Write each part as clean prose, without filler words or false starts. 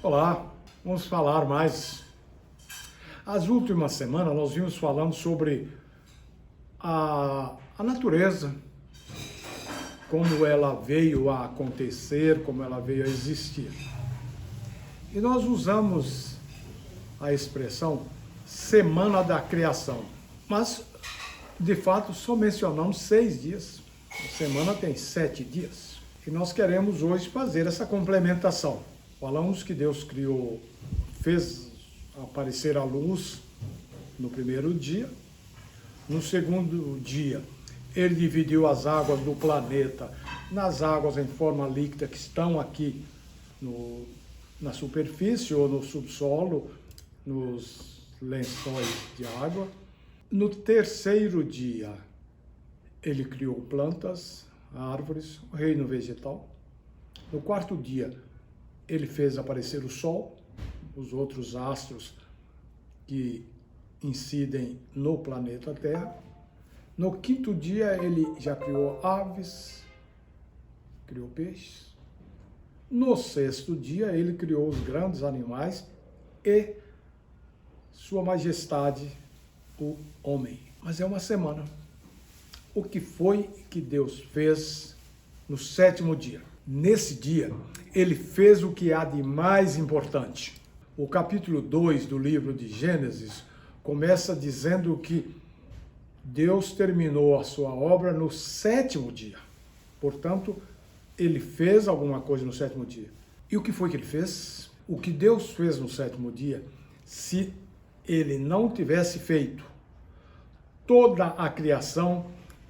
Olá, vamos falar mais. As últimas semanas nós vimos falando sobre a natureza, como ela veio a acontecer, como ela veio a existir. E nós usamos a expressão Semana da Criação, mas de fato só mencionamos 6 dias. A semana tem 7 dias. E nós queremos hoje fazer essa complementação. Falamos que Deus criou, fez aparecer a luz no primeiro dia. No segundo dia, ele dividiu as águas do planeta nas águas em forma líquida que estão aqui na superfície ou no subsolo, nos lençóis de água. No terceiro dia, ele criou plantas, árvores, o reino vegetal. No quarto dia, ele fez aparecer o Sol, os outros astros que incidem no planeta Terra. No quinto dia, ele já criou aves, criou peixes. No sexto dia, ele criou os grandes animais e Sua Majestade, o homem. Mas é uma semana. O que foi que Deus fez no sétimo dia? Nesse dia, ele fez o que há de mais importante. O capítulo 2 do livro de Gênesis começa dizendo que Deus terminou a sua obra no sétimo dia. Portanto, ele fez alguma coisa no sétimo dia. E o que foi que ele fez? O que Deus fez no sétimo dia, se ele não tivesse feito, toda a criação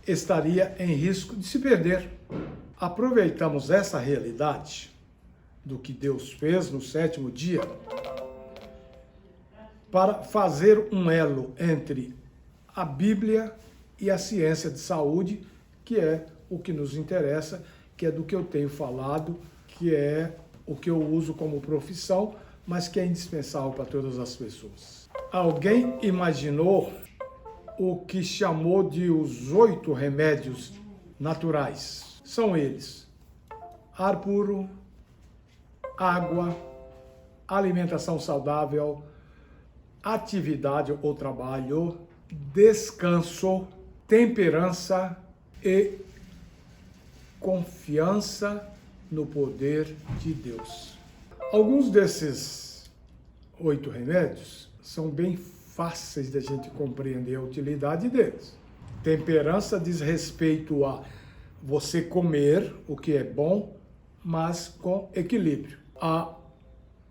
estaria em risco de se perder. Aproveitamos essa realidade do que Deus fez no sétimo dia para fazer um elo entre a Bíblia e a ciência de saúde, que é o que nos interessa, que é do que eu tenho falado, que é o que eu uso como profissão, mas que é indispensável para todas as pessoas. Alguém imaginou o que chamou de os 8 remédios naturais? São eles: ar puro, água, alimentação saudável, atividade ou trabalho, descanso, temperança e confiança no poder de Deus. Alguns desses 8 remédios são bem fáceis de a gente compreender a utilidade deles. Temperança diz respeito a você comer o que é bom, mas com equilíbrio. Há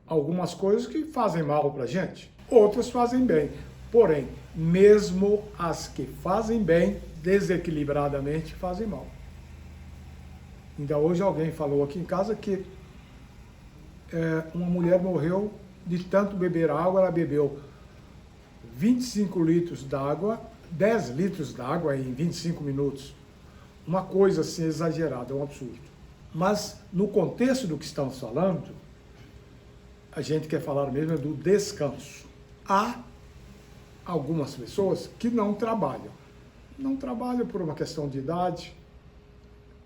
algumas coisas que fazem mal para a gente, outras fazem bem. Porém, mesmo as que fazem bem, desequilibradamente, fazem mal. Ainda hoje alguém falou aqui em casa que uma mulher morreu de tanto beber água. Ela bebeu 25 litros d'água, 10 litros d'água em 25 minutos. Uma coisa assim exagerada, um absurdo. Mas no contexto do que estamos falando, a gente quer falar mesmo do descanso. Há algumas pessoas que não trabalham. Não trabalham por uma questão de idade,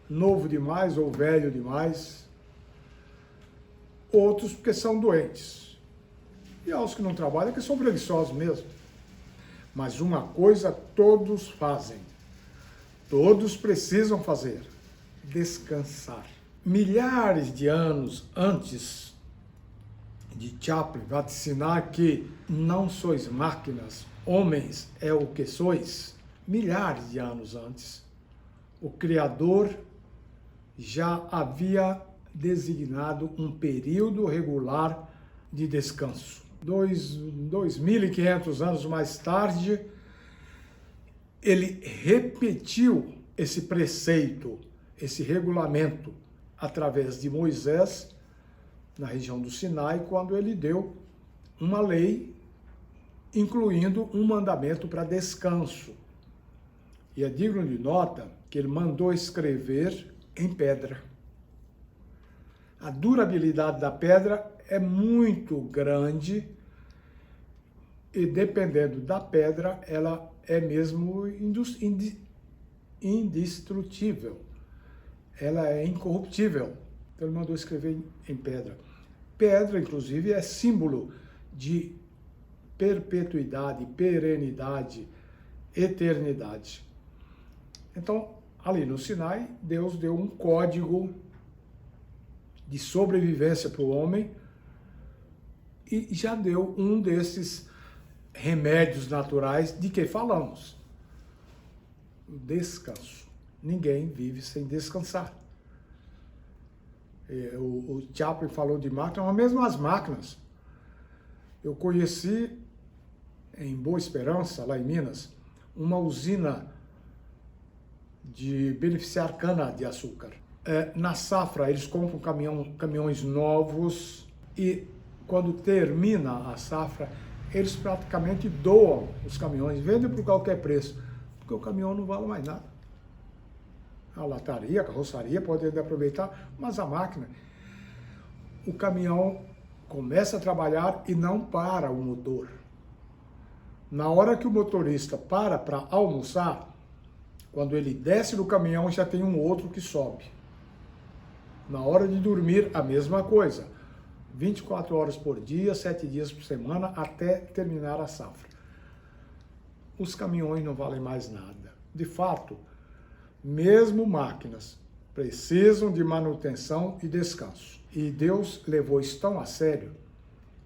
novo demais ou velho demais. Outros porque são doentes. E há os que não trabalham que são preguiçosos mesmo. Mas uma coisa todos fazem. Todos precisam fazer: descansar. Milhares de anos antes de Chaplin vaticinar que não sois máquinas, homens é o que sois, milhares de anos antes, o Criador já havia designado um período regular de descanso. 2.500 anos mais tarde, ele repetiu esse preceito, esse regulamento, através de Moisés, na região do Sinai, quando ele deu uma lei, incluindo um mandamento para descanso. E é digno de nota que ele mandou escrever em pedra. A durabilidade da pedra é muito grande e, dependendo da pedra, ela é mesmo indestrutível. Ela é incorruptível. Então ele mandou escrever em pedra. Pedra, inclusive, é símbolo de perpetuidade, perenidade, eternidade. Então, ali no Sinai, Deus deu um código de sobrevivência para o homem e já deu um desses remédios naturais de que falamos. O descanso. Ninguém vive sem descansar. O Chaplin falou de máquinas, mas mesmo as máquinas. Eu conheci em Boa Esperança, lá em Minas, uma usina de beneficiar cana-de-açúcar. Na safra, eles compram caminhões novos e quando termina a safra, eles praticamente doam os caminhões, vendem por qualquer preço, porque o caminhão não vale mais nada. A lataria, a carroçaria pode ainda aproveitar, mas a máquina, o caminhão começa a trabalhar e não para o motor. Na hora que o motorista para almoçar, quando ele desce do caminhão, já tem um outro que sobe. Na hora de dormir, a mesma coisa. 24 horas por dia, 7 dias por semana, até terminar a safra. Os caminhões não valem mais nada. De fato, mesmo máquinas precisam de manutenção e descanso. E Deus levou isso tão a sério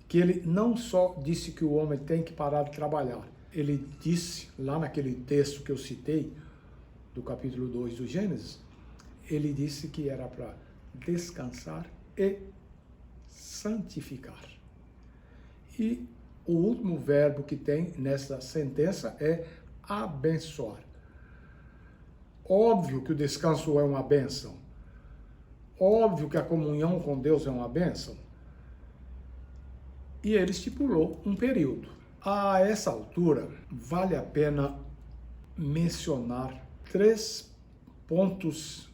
que ele não só disse que o homem tem que parar de trabalhar. Ele disse, lá naquele texto que eu citei, do capítulo 2 do Gênesis, ele disse que era para descansar e santificar. E o último verbo que tem nessa sentença é abençoar. Óbvio que o descanso é uma bênção. Óbvio que a comunhão com Deus é uma bênção. E ele estipulou um período. A essa altura, vale a pena mencionar 3 pontos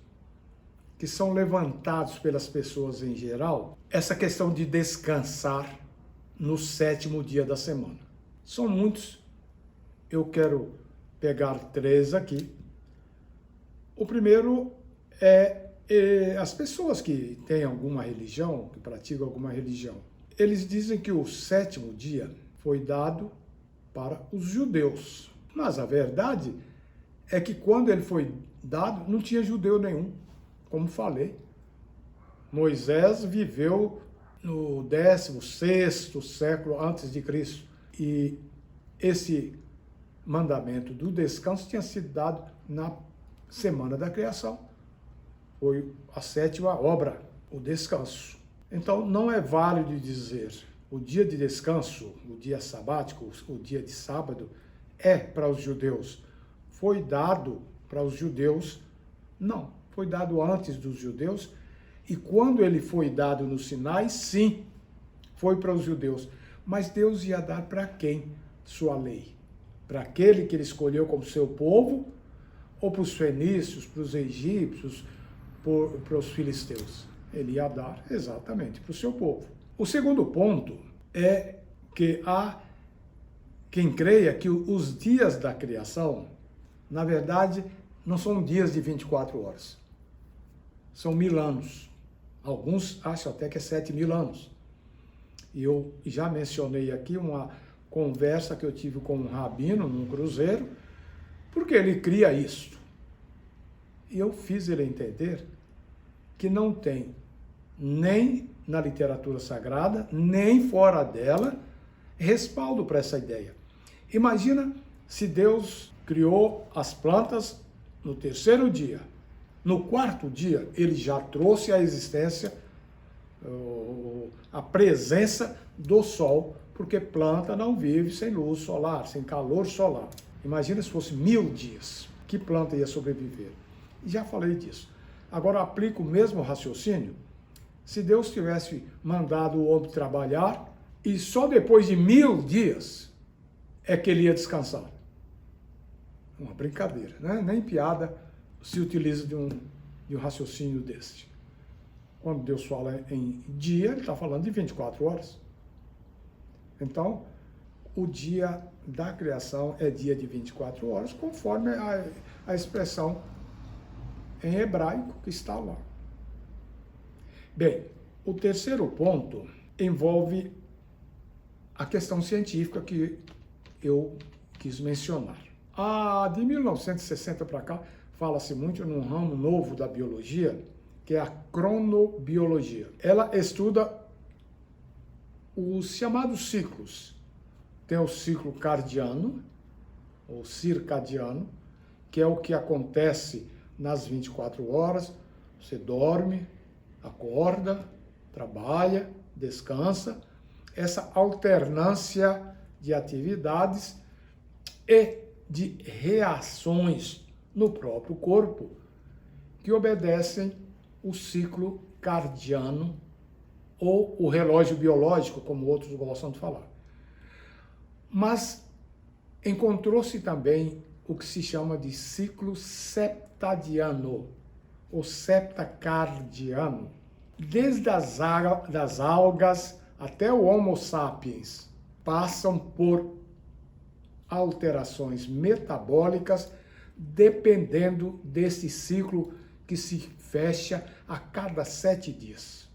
que são levantados pelas pessoas em geral. Essa questão de descansar no 7º dia da semana. São muitos. Eu quero pegar 3 aqui. O primeiro é as pessoas que têm alguma religião, que praticam alguma religião. Eles dizem que o 7º dia foi dado para os judeus. Mas a verdade é que quando ele foi dado, não tinha judeu nenhum. Como falei, Moisés viveu no 16º século antes de Cristo. E esse mandamento do descanso tinha sido dado na semana da criação. Foi a 7ª obra, o descanso. Então, não é válido dizer o dia de descanso, o dia sabático, o dia de sábado, é para os judeus. Foi dado para os judeus? Não, foi dado antes dos judeus. E quando ele foi dado no Sinai, sim, foi para os judeus. Mas Deus ia dar para quem sua lei? Para aquele que ele escolheu como seu povo? Ou para os fenícios, para os egípcios, para os filisteus? Ele ia dar exatamente para o seu povo. O segundo ponto é que há quem creia que os dias da criação, na verdade, não são dias de 24 horas. São 1000 anos. Alguns acham até que é 7.000 anos. E eu já mencionei aqui uma conversa que eu tive com um rabino num cruzeiro, porque ele cria isso. E eu fiz ele entender que não tem nem na literatura sagrada, nem fora dela, respaldo para essa ideia. Imagina se Deus criou as plantas no 3º dia. No 4º dia, ele já trouxe à existência a presença do sol, porque planta não vive sem luz solar, sem calor solar. Imagina se fosse 1000 dias, que planta ia sobreviver? Já falei disso. Agora aplico o mesmo raciocínio. Se Deus tivesse mandado o homem trabalhar e só depois de 1000 dias é que ele ia descansar. Uma brincadeira, né? Nem piada se utiliza de um raciocínio deste. Quando Deus fala em dia, ele está falando de 24 horas. Então, o dia da criação é dia de 24 horas, conforme a expressão em hebraico que está lá. Bem, o terceiro ponto envolve a questão científica que eu quis mencionar. De 1960 para cá, fala-se muito num ramo novo da biologia, que é a cronobiologia. Ela estuda os chamados ciclos. Tem o ciclo cardiano, ou circadiano, que é o que acontece nas 24 horas. Você dorme, acorda, trabalha, descansa. Essa alternância de atividades e de reações no próprio corpo que obedecem o ciclo cardiano ou o relógio biológico, como outros gostam de falar. Mas encontrou-se também o que se chama de ciclo septadiano, ou septacardiano. Desde das algas até o Homo sapiens passam por alterações metabólicas dependendo desse ciclo que se fecha a cada 7 dias.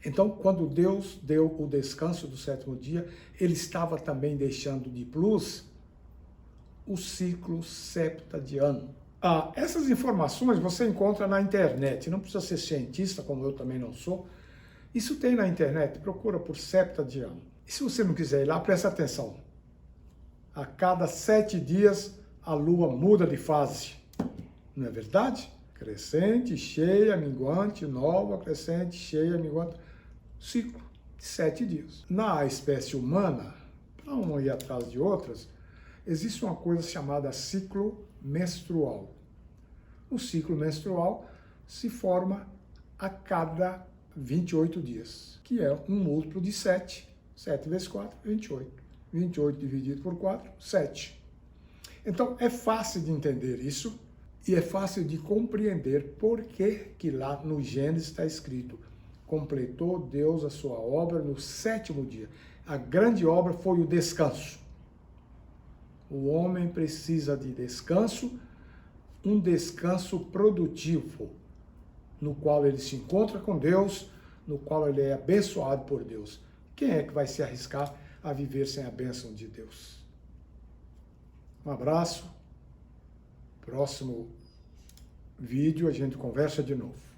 Então, quando Deus deu o descanso do 7º dia, ele estava também deixando de plus o ciclo septadiano. Essas informações você encontra na internet, não precisa ser cientista, como eu também não sou. Isso tem na internet, procura por septadiano. E se você não quiser ir lá, presta atenção. A cada 7 dias, a Lua muda de fase. Não é verdade? Crescente, cheia, minguante, nova, crescente, cheia, minguante. Ciclo de 7 dias. Na espécie humana, para uma ir atrás de outras, existe uma coisa chamada ciclo menstrual. O ciclo menstrual se forma a cada 28 dias, que é um múltiplo de 7. 7 vezes 4, 28. 28 dividido por 4, 7. Então, é fácil de entender isso e é fácil de compreender por que lá no Gênesis está escrito: completou Deus a sua obra no 7º dia. A grande obra foi o descanso. O homem precisa de descanso, um descanso produtivo, no qual ele se encontra com Deus, no qual ele é abençoado por Deus. Quem é que vai se arriscar a viver sem a bênção de Deus? Um abraço. Próximo vídeo a gente conversa de novo.